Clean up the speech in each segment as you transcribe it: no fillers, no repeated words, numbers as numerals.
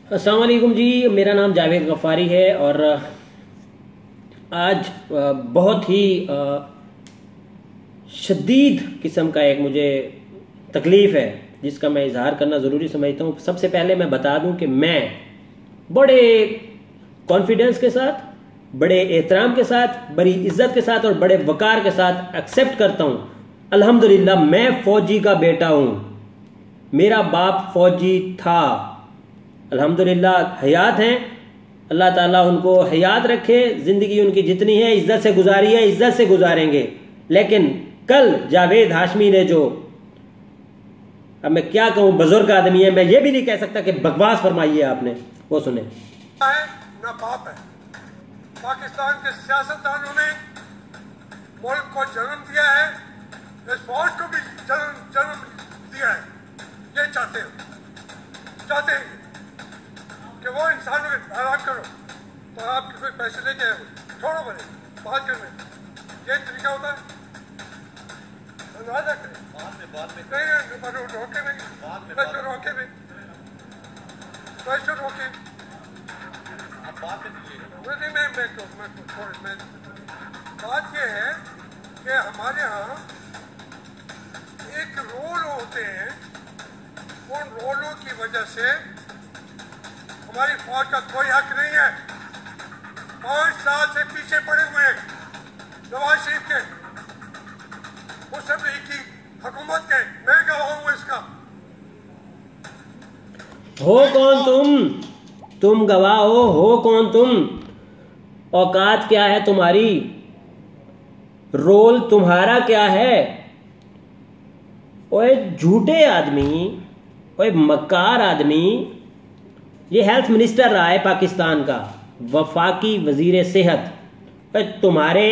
अस्सलाम वालेकुम जी। मेरा नाम जावेद गफ़ारी है और आज बहुत ही शदीद किस्म का एक मुझे तकलीफ़ है जिसका मैं इजहार करना ज़रूरी समझता हूँ। सबसे पहले मैं बता दूँ कि मैं बड़े कॉन्फिडेंस के साथ, बड़े एहतराम के साथ, बड़ी इज़्ज़त के साथ और बड़े वक़ार के साथ एक्सेप्ट करता हूँ, अल्हम्दुलिल्लाह मैं फ़ौजी का बेटा हूँ, मेरा बाप फ़ौजी था, अल्हम्दुलिल्लाह हयात हैं। अल्लाह ताला उनको हयात रखे, ज़िंदगी उनकी जितनी है इज़्ज़त से गुजारी है, इज़्ज़त से गुजारेंगे। लेकिन कल जावेद हाशमी ने जो, अब मैं क्या कहूँ, बुजुर्ग आदमी है, मैं ये भी नहीं कह सकता कि बकवास फरमाई है आपने, वो सुने। ना बाप है, पाकिस्तान के सियासतदानों ने मुल्क को जन्म दिया है, इस फौज को भी जन्म दिया है। ये चाहते हैं कि वो इंसानों को हैरान करो, तो आपके कोई पैसे लेके आए, छोड़ो बने बात करने, ये तरीका होता है। रोके नहीं, रोके नहीं, पैसे रोके बात यह है कि हमारे यहाँ एक रोल होते हैं, उन रोलों की वजह से हमारी फौज का कोई हक नहीं है। 5 साल से पीछे पड़े हुए हैं नवाज शरीफ के, मुस्लिम लीग की हुकूमत के। मैं गवाह हूँ इसका। हो कौन तुम गवाह हो कौन तुम? औकात क्या है तुम्हारी? रोल तुम्हारा क्या है? ओए झूठे आदमी, ओए मक्कार आदमी, ये हेल्थ मिनिस्टर रहा है पाकिस्तान का, वफाकी वजीर सेहत। तुम्हारे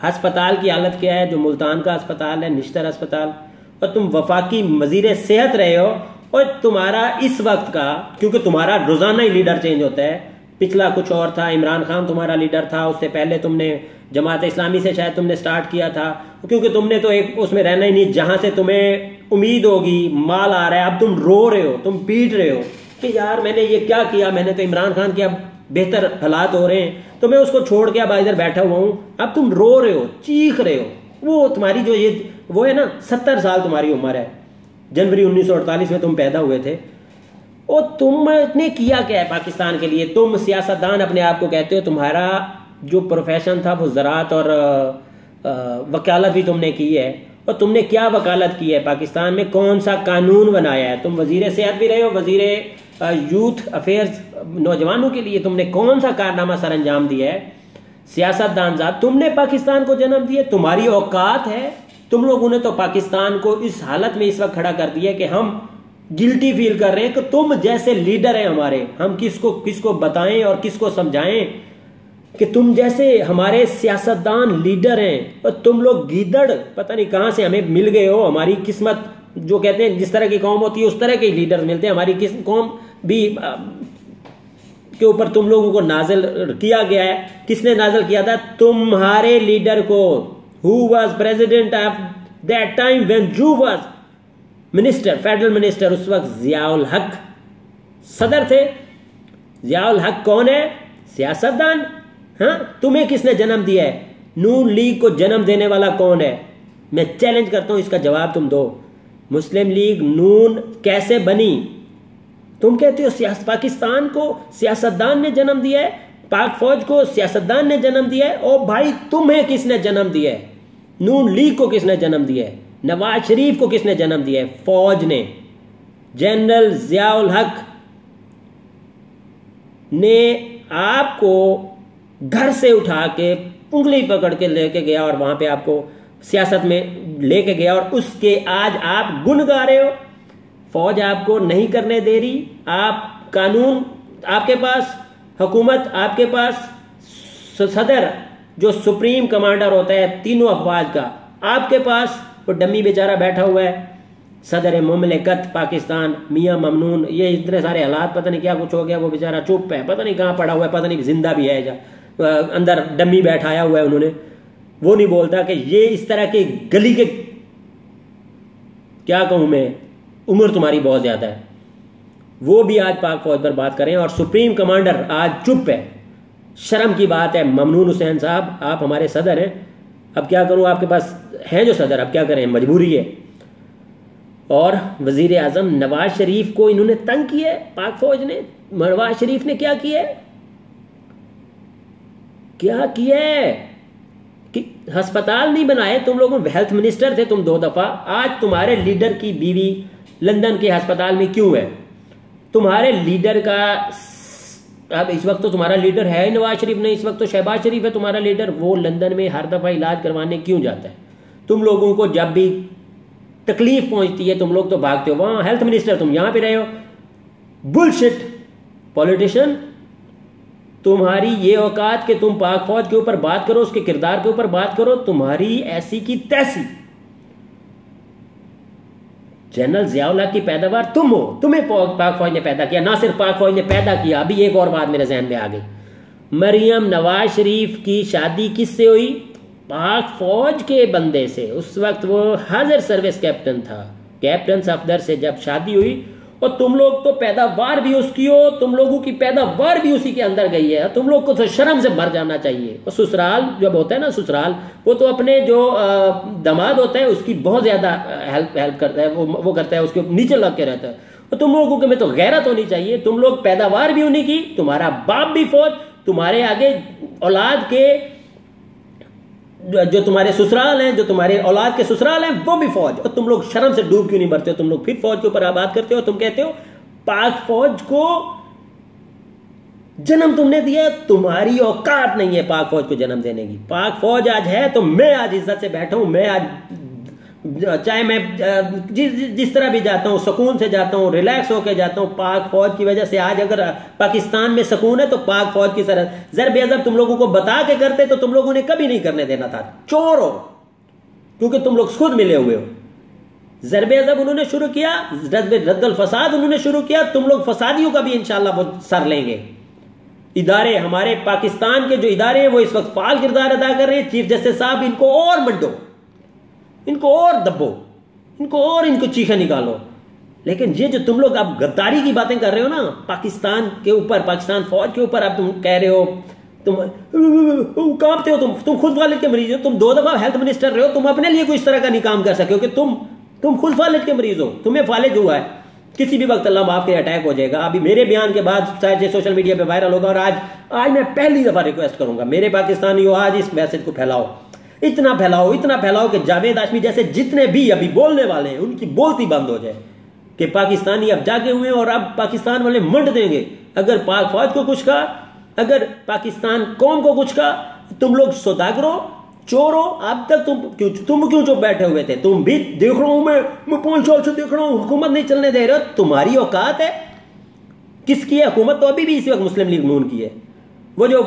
अस्पताल की हालत क्या है, जो मुल्तान का अस्पताल है, निश्तर अस्पताल, और तुम वफाकी वजीर सेहत रहे हो। और तुम्हारा इस वक्त का, क्योंकि तुम्हारा रोजाना ही लीडर चेंज होता है, पिछला कुछ और था, इमरान खान तुम्हारा लीडर था, उससे पहले तुमने जमात इस्लामी से शायद तुमने स्टार्ट किया था, क्योंकि तुमने तो एक उसमें रहना ही नहीं जहां से तुम्हें उम्मीद होगी माल आ रहा है। अब तुम रो रहे हो, तुम पीट रहे हो कि यार मैंने ये क्या किया, मैंने तो इमरान खान के अब बेहतर हालात हो रहे हैं तो मैं उसको छोड़ के अब इधर बैठा हुआ हूं। अब तुम रो रहे हो, चीख रहे हो। वो तुम्हारी जो ये वो है ना, 70 साल तुम्हारी उम्र है, जनवरी 1948 में तुम पैदा हुए थे। और तुमने किया क्या है पाकिस्तान के लिए? तुम सियासतदान अपने आप को कहते हो, तुम्हारा जो प्रोफेशन था वो ज़राअत और वकालत भी तुमने की है। और तुमने क्या वकालत की है पाकिस्तान में? कौन सा कानून बनाया है? तुम वजीर सेहत भी रहे हो, वजीर यूथ अफेयर्स, नौजवानों के लिए तुमने कौन सा कारनामा सर अंजाम दिया है? सियासतदान साहब, तुमने पाकिस्तान को जन्म दिया, तुम्हारी औकात है? तुम लोगों ने तो पाकिस्तान को इस हालत में इस वक्त खड़ा कर दिया कि हम गिल्टी फील कर रहे हैं कि तुम जैसे लीडर हैं हमारे, हम किसको बताएं और किसको समझाएं कि तुम जैसे हमारे सियासतदान लीडर हैं और तुम लोग गीदड़ पता नहीं कहां से हमें मिल गए हो। हमारी किस्मत, जो कहते हैं जिस तरह की कौम होती है उस तरह के लीडर मिलते हैं। हमारी कौम भी के ऊपर तुम लोगों को नाजिल किया गया है। किसने नाजिल किया था? तुम्हारे लीडर को। Who was president of that time when you was minister, federal minister? उस वक्त जियाउल हक सदर थे। जियाउल हक कौन है? सियासतदान। हाँ, तुम्हें किसने जन्म दिया है? नून लीग को जन्म देने वाला कौन है? मैं चैलेंज करता हूं, इसका जवाब तुम दो। मुस्लिम लीग नून कैसे बनी? तुम कहते हो पाकिस्तान को सियासतदान ने जन्म दिया है, पाक फौज को सियासतदान ने जन्म दिया है। और भाई तुम्हें किसने जन्म दिया है? नून लीग को किसने जन्म दिया है? नवाज शरीफ को किसने जन्म दिया है? फौज ने। जनरल जियाउल हक ने आपको घर से उठा के उंगली पकड़ के लेके गया और वहां पे आपको सियासत में लेके गया, और उसके आज आप गुन गा रहे हो। फौज आपको नहीं करने दे रही, आप कानून आपके पास, हुकूमत आपके पास, सदर जो सुप्रीम कमांडर होता है तीनों अफवाज का आपके पास, वो डम्मी बेचारा बैठा हुआ है, सदर मुमलिकत पाकिस्तान मियां ममनून। ये इतने सारे हालात, पता नहीं क्या कुछ हो गया, वो बेचारा चुप है, पता नहीं कहाँ पड़ा हुआ है, पता नहीं जिंदा भी है, अंदर डम्मी बैठाया हुआ है उन्होंने। वो नहीं बोलता कि ये इस तरह के गली के, क्या कहूं मैं, उम्र तुम्हारी बहुत ज्यादा है। वो भी आज पाक फौज पर बात करें। और सुप्रीम कमांडर आज चुप है। शर्म की बात है। ममनून हुसैन साहब, आप हमारे सदर हैं, अब क्या करूं, आपके पास है जो सदर, अब क्या करें, मजबूरी है। और वजीर आजम नवाज शरीफ को इन्होंने तंग किया है पाक फौज ने। नवाज शरीफ ने क्या किया है, क्या किया है कि अस्पताल नहीं बनाए तुम लोगों, हेल्थ मिनिस्टर थे तुम 2 दफा, आज तुम्हारे लीडर की बीवी लंदन के अस्पताल में क्यों है? तुम्हारे लीडर का, अब इस वक्त तो तुम्हारा लीडर है नवाज शरीफ नहीं, इस वक्त तो शहबाज शरीफ है तुम्हारा लीडर, वो लंदन में हर दफा इलाज करवाने क्यों जाता है? तुम लोगों को जब भी तकलीफ पहुंचती है तुम लोग तो भागते हो, वहां हेल्थ मिनिस्टर तुम यहां पे रहे हो। बुलशिट पॉलिटिशियन, तुम्हारी ये औकात कि तुम पाक फौज के ऊपर बात करो, उसके किरदार के ऊपर बात करो, तुम्हारी ऐसी की तैसी। जनरल जियाउल हक की पैदावार तुम हो, तुम्हें पाक फौज ने पैदा किया, ना सिर्फ पाक फौज ने पैदा किया। अभी एक और बात मेरे जहन में आ गई, मरियम नवाज शरीफ की शादी किससे हुई? पाक फौज के बंदे से। उस वक्त वो हाजिर सर्विस कैप्टन था, कैप्टन सफदर से जब शादी हुई, और तुम लोग तो पैदावार भी उसकी हो, तुम लोगों की पैदावार भी उसी के अंदर गई है। तुम लोग को तो शर्म से मर जाना चाहिए। और ससुराल जब होता है ना, ससुराल, वो तो अपने जो दामाद होता है उसकी बहुत ज्यादा हेल्प करता है, वो करता है, उसके नीचे लग के रहता है। और तुम लोगों के में तो गैरत होनी चाहिए। तुम लोग पैदावार भी उन्हीं की, तुम्हारा बाप भी फौज, तुम्हारे आगे औलाद के जो तुम्हारे ससुराल हैं, जो तुम्हारे औलाद के ससुराल हैं, वो भी फौज। और तुम लोग शर्म से डूब क्यों नहीं मरते हो? तुम लोग फिर फौज के ऊपर बात करते हो। तुम कहते हो पाक फौज को जन्म तुमने दिया, तुम्हारी औकात नहीं है पाक फौज को जन्म देने की। पाक फौज आज है तो मैं आज इज्जत से बैठा हूं। मैं आज चाहे मैं जिस तरह भी जाता हूं, सुकून से जाता हूं, रिलैक्स होकर जाता हूं, पाक फौज की वजह से। आज अगर पाकिस्तान में सुकून है तो पाक फौज की सरहद। ज़रब अज़ब तुम लोगों को बता के करते तो तुम लोगों ने कभी नहीं करने देना था। चोर हो, क्योंकि तुम लोग खुद मिले हुए हो। ज़रब अज़ब उन्होंने शुरू किया, रद्दल फसाद उन्होंने शुरू किया, तुम लोग फसादियों का भी इंशाल्लाह वो सर लेंगे। इदारे, हमारे पाकिस्तान के जो इदारे हैं वो इस वक्त फाल किरदार अदा कर रहे हैं। चीफ जस्टिस साहब, इनको और मंडो, इनको और दबो, इनको चीखे निकालो। लेकिन ये जो तुम लोग अब गद्दारी की बातें कर रहे हो ना पाकिस्तान के ऊपर, पाकिस्तान फौज के ऊपर, अब तुम कह रहे हो, तुम कांपते हो, तुम खुद फालिद के मरीज हो। तुम 2 दफा हेल्थ मिनिस्टर रहे हो, तुम अपने लिए कोई इस तरह का नहीं काम कर सके हो कि तुम खुद फालिद के मरीज हो। तुम्हें फालिद हुआ है, किसी भी वक्त अल्लाह माफ के अटैक हो जाएगा। अभी मेरे बयान के बाद शायद ये सोशल मीडिया पे वायरल होगा। और आज मैं पहली दफा रिक्वेस्ट करूंगा, मेरे पाकिस्तानियों, आज इस मैसेज को फैलाओ, इतना फैलाओ कि जावेद हाशमी जैसे जितने भी अभी बोलने वाले हैं उनकी बोलती बंद हो जाए कि पाकिस्तानी अब जागे हुए हैं और अब पाकिस्तान वाले मंड देंगे। अगर पाक फौज को कुछ कहा, अगर पाकिस्तान कौम को कुछ कहा, तुम लोग सौदागरों, चोरों, अब तक तुम क्यों चुप बैठे हुए थे? तुम भी देख रहा हूं, मैं 5 साल से देख रहा हूं, हुकूमत नहीं चलने दे रहे हो। तुम्हारी औकात है? किसकी है हुकूमत? तो अभी भी इसी वक्त मुस्लिम लीग नून की है। वो जो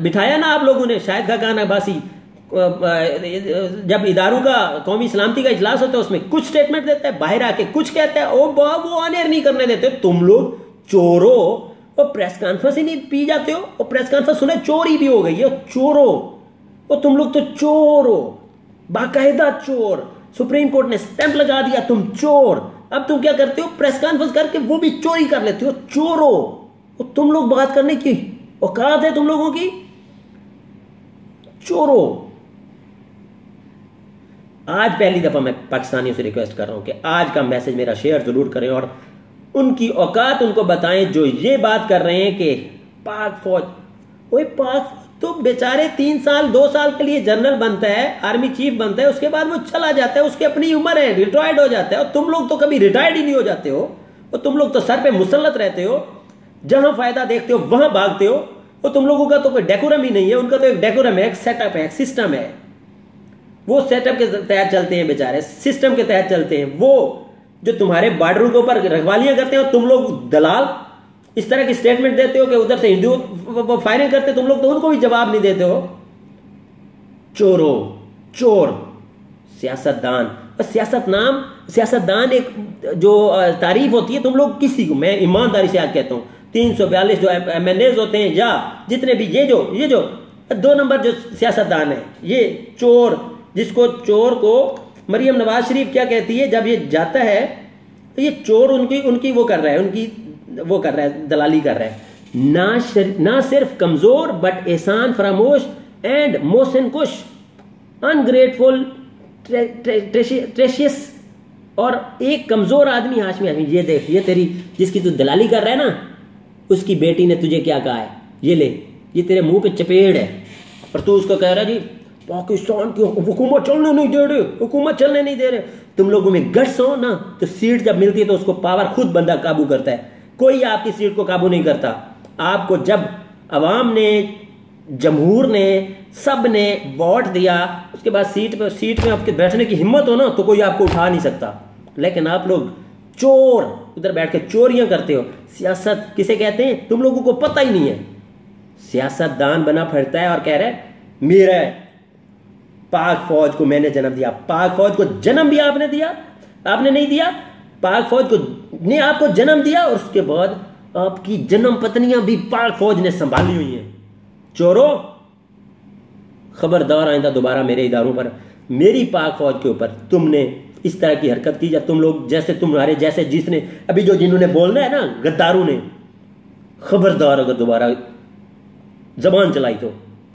बिठाया ना आप लोगों ने, शाहिद खाकान अब्बासी, जब इदारों का कौमी सलामती का इजलास होता है उसमें कुछ स्टेटमेंट देता है, बाहर आके कुछ कहता है, वो ऑनर नहीं करने देते। तुम लोग चोरो, और प्रेस कॉन्फ्रेंस ही नहीं पी जाते हो, और प्रेस कॉन्फ्रेंस सुने चोरी भी हो गई है। चोरो, और तुम लोग तो चोर हो, बाकायदा चोर। सुप्रीम कोर्ट ने स्टैंप लगा दिया, तुम चोर। अब तुम क्या करते हो? प्रेस कॉन्फ्रेंस करके वो भी चोरी कर लेते हो। चोरो, और तुम लोग बात करने की औकात है तुम लोगों की? चोरो। आज पहली दफा मैं पाकिस्तानियों से रिक्वेस्ट कर रहा हूं कि आज का मैसेज मेरा शेयर जरूर करें और उनकी औकात उनको बताएं जो ये बात कर रहे हैं कि पाक फौज, वही पाक तो बेचारे 3 साल 2 साल के लिए जनरल बनता है, आर्मी चीफ बनता है, उसके बाद वो चला जाता है, उसकी अपनी उम्र है, रिटायर्ड हो जाता है। और तुम लोग तो कभी रिटायर्ड ही नहीं हो जाते हो, और तुम लोग तो सर पे मुसल्लत रहते हो, जहां फायदा देखते हो वहां भागते हो। और तुम लोगों का तो कोई डेकोरम ही नहीं है, उनका तो एक डेकोरम है, एक सेटअप है, एक सिस्टम है। वो सेटअप के तहत चलते हैं बेचारे, सिस्टम के तहत चलते हैं। वो जो तुम्हारे बॉर्डरों के ऊपर रखवालियां करते हैं, और तुम लोग दलाल इस तरह की स्टेटमेंट देते हो कि उधर से हिंदू वो फायरिंग करते, तुम लोग तो उनको भी जवाब नहीं देते हो। चोरो, चोर, सियासतदान। और सियासतदान एक जो तारीफ होती है, तुम लोग किसी को, मैं ईमानदारी से आज कहता हूं, 342 जो MNAs होते हैं या जितने भी ये जो 2 नंबर जो सियासतदान है, ये चोर, जिसको चोर को मरियम नवाज शरीफ क्या कहती है, जब ये जाता है तो ये चोर उनकी वो कर रहा है, उनकी वो कर रहा है, दलाली कर रहा है। ना सिर्फ कमजोर बट एहसान फरामोश एंड मोहसिन कुश, अनग्रेटफुल, ट्रेशियस। और एक कमजोर आदमी हाशमी हाशमी, ये देख, ये तेरी जिसकी तू दलाली कर रहा है ना, उसकी बेटी ने तुझे क्या कहा है, ये ले, ये तेरे मुंह पे चपेड़ है, और तू उसको कह रहा है जी पाकिस्तान की हुकूमत चलने नहीं दे रहे, हुकूमत चलने नहीं दे रहे। तुम लोगों में गट्स हो ना, तो सीट जब मिलती है तो उसको पावर खुद बंदा काबू करता है, कोई आपकी सीट को काबू नहीं करता। आपको जब अवाम ने, जमहूर ने, सब ने वोट दिया, उसके बाद सीट में आपके बैठने की हिम्मत हो ना, तो कोई आपको उठा नहीं सकता। लेकिन आप लोग चोर उधर बैठ के चोरियां करते हो। सियासत किसे कहते हैं तुम लोगों को पता ही नहीं है। सियासतदान बना फिरता है और कह रहा है मेरा पाक फौज को मैंने जन्म दिया। पाक फौज को जन्म भी आपने दिया? आपने नहीं दिया। पाक फौज को ने आपको जन्म दिया और उसके बाद आपकी जन्म पत्नियां भी पाक फौज ने संभाली हुई हैं। चोरों, खबरदार आइंदा दोबारा मेरे इदारों पर, मेरी पाक फौज के ऊपर तुमने इस तरह की हरकत की, या तुम लोग जैसे तुम्हारे जैसे जिसने अभी जो जिन्होंने बोलना है ना, गद्दारों ने, खबरदार अगर दोबारा जबान चलाई तो